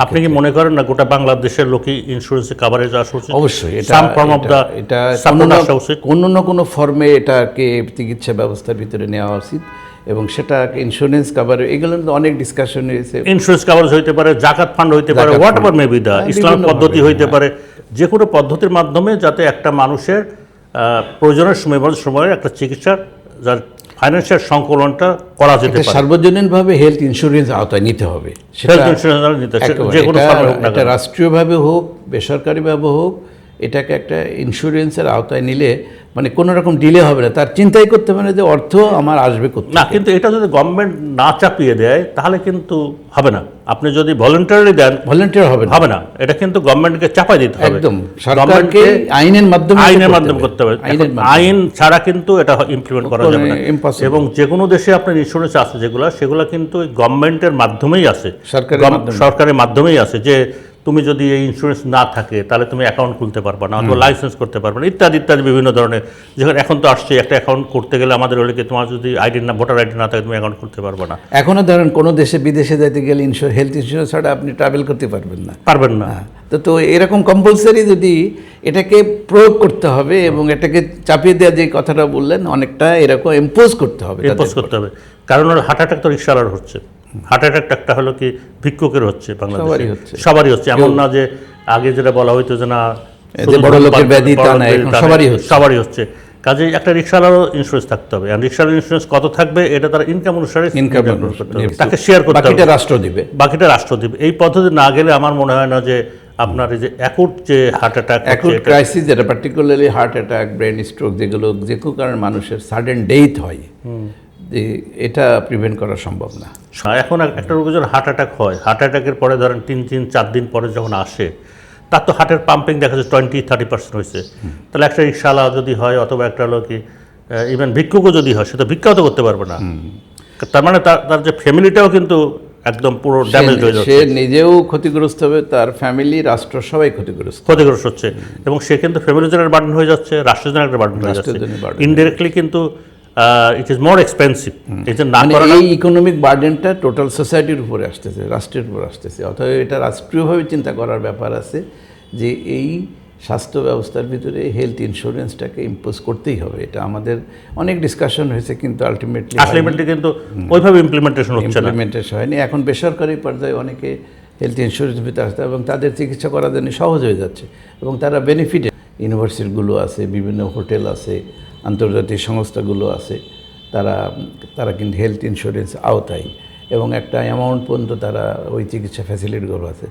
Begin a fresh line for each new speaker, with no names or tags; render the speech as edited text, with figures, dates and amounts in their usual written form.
আপনি কি মনে করেন না গোটা বাংলাদেশের লোকই ইন্স্যুরেন্সে কাভারেজ আসা উচিত?
অবশ্যই
এটা
কোনো না কোনো ফর্মে এটাকে চিকিৎসা ব্যবস্থার ভিতরে নেওয়া উচিত এবং সেটা ইন্স্যুরেন্স কাভার, এগুলো অনেক ডিসকাশন হয়েছে।
ইন্স্যুরেন্স কাভারেজ হইতে পারে, জাকাত ফান্ড হইতে পারে, whatever maybe the Islamic পদ্ধতি হইতে পারে, যে কোনো পদ্ধতির মাধ্যমে যাতে একটা মানুষের প্রয়োজনের সময় একটা চিকিৎসার যার ফাইন্যান্সিয়াল সংকলনটা করা যেতে পারে।
সার্বজনীনভাবে হেলথ ইন্স্যুরেন্স আওতায় নিতে হবে, সেটা রাষ্ট্রীয়ভাবে হোক বেসরকারিভাবে হোক, এটাকে একটা ইন্স্যুরেন্সের আওতায় নিলে মানে কোনো রকম ডিলে হবে না, তার চিন্তাই করতে হবে না যে অর্থ আমার আসবে কোথায়।
না, কিন্তু এটা যদি গভর্নমেন্ট না চাপিয়ে দেয় তাহলে কিন্তু হবে না। আপনি যদি ভলেন্টারি দেন,
ভলেন্টিয়ার হবে
না, এটা কিন্তু গভর্নমেন্টকে চাপাই দিতে হবে।
একদম সরকারকে আইনের মাধ্যমে
করতে হবে। আইন ছাড়া কিন্তু এটা ইমপ্লিমেন্ট করা যাবে না। এবং যে কোনো দেশে আপনার ইন্স্যুরেন্স আছে সেগুলো কিন্তু গভর্নমেন্টের মাধ্যমেই আছে, সরকারের মাধ্যমেই আছে। যে তুমি যদি এই ইন্স্যুরেন্স না থাকে তাহলে তুমি অ্যাকাউন্ট খুলতে পারবে না, অথবা লাইসেন্স করতে পারবে না, ইত্যাদি ইত্যাদি বিভিন্ন ধরনের। যেখানে এখন তো আসছে একটা অ্যাকাউন্ট করতে গেলে আমাদের ওদিকে তোমার যদি ভোটার আইডি না থাকে তুমি অ্যাকাউন্ট করতে পারবে না।
এখনও ধরেন কোনো দেশে বিদেশে যেতে গেলে হেলথ ইন্স্যুরেন্স ছাড়া আপনি ট্রাভেল করতে পারবেন না। তো এরকম কম্পালসারি যদি এটাকে প্রয়োগ করতে হবে এবং এটাকে চাপিয়ে দেওয়া যে কথাটা বললেন অনেকটা এরকম ইম্পোজ করতে হবে।
কারণ হার্ট অ্যাটাক তো রিক্সাওয়ালার হচ্ছে, হার্ট অ্যাটাকটা হলো কি ভিক্ষুকের হচ্ছে, বাংলাদেশে সবারই হচ্ছে। এমন না যে আগে যেটা বলা হইতো যে না
বড় লোকের ব্যাধি,
সবারই হচ্ছে। কাজে একটা রিক্সাওয়ালারও ইন্স্যুরেন্স থাকতে হবে। আর রিক্সাওয়ালার ইন্স্যুরেন্স কত থাকবে এটা তার ইনকাম অনুসারে তাকে শেয়ার করতে হবে, বাকিটা রাষ্ট্র দিবে। এই পদ্ধতি না গেলে আমার মনে হয় না যে আপনার এই যে অ্যাকুট যে হার্ট অ্যাটাক,
অ্যাকুট ক্রাইসিস, যেটা particularly heart attack, brain stroke, যেগুলো যে কোনো কারণে মানুষের সাডেন ডেথ হয়, এটা প্রিভেন্ট করা সম্ভব না।
এখন একটা রোগী যখন হার্ট অ্যাটাক হয়, হার্ট অ্যাটাকের পরে ধরেন 3-4 দিন পরে যখন আসে, তার তো হার্টের পাম্পিং দেখা যাচ্ছে 20-30% হয়েছে। তাহলে একটা রিক্সাওয়ালা যদি হয়, অথবা একটা লোকই ইভেন ভিক্ষুকও যদি হয়, সে তো ভিক্ষাও তো করতে পারবে না। তার মানে তার যে ফ্যামিলিটাও কিন্তু একদম পুরো ড্যামেজ হয়ে যাচ্ছে।
সে নিজেও ক্ষতিগ্রস্ত হবে, তার ফ্যামিলি, রাষ্ট্র সবাই ক্ষতিগ্রস্ত
হচ্ছে। এবং সে কিন্তু ফ্যামিলির জন্য বার্ডেন হয়ে যাচ্ছে, রাষ্ট্রের জন্য একটা বার্ডেন হয়ে যাচ্ছে ইনডিরেক্টলি। কিন্তু ইট ইজ মোর এক্সপেন্সিভ।
এই ইকোনমিক বার্ডেনটা টোটাল সোসাইটির উপরে আসতেছে, রাষ্ট্রের উপর আসতেছে। অথবা এটা রাষ্ট্রীয়ভাবে চিন্তা করার ব্যাপার আছে যে এই স্বাস্থ্য ব্যবস্থার ভিতরে হেলথ ইন্স্যুরেন্সটাকে ইম্পোজ করতেই হবে। এটা আমাদের অনেক ডিসকাশন হয়েছে, কিন্তু আলটিমেটলি
কিন্তু ওইভাবে ইমপ্লিমেন্টেশন
হয়নি। এখন বেসরকারি পর্যায়ে অনেকে হেলথ ইন্স্যুরেন্স ভিতরে আসতে এবং তাদের চিকিৎসা করার জন্য সহজ হয়ে যাচ্ছে এবং তারা বেনিফিটে। ইউনিভার্সিটিগুলো আছে, বিভিন্ন হোটেল আছে, আন্তর্জাতিক সংস্থাগুলো আছে, তারা কিন্তু হেলথ ইন্স্যুরেন্স আওতায় এবং একটা অ্যামাউন্ট পর্যন্ত তারা ওই চিকিৎসা ফ্যাসিলিটিগুলো আছে।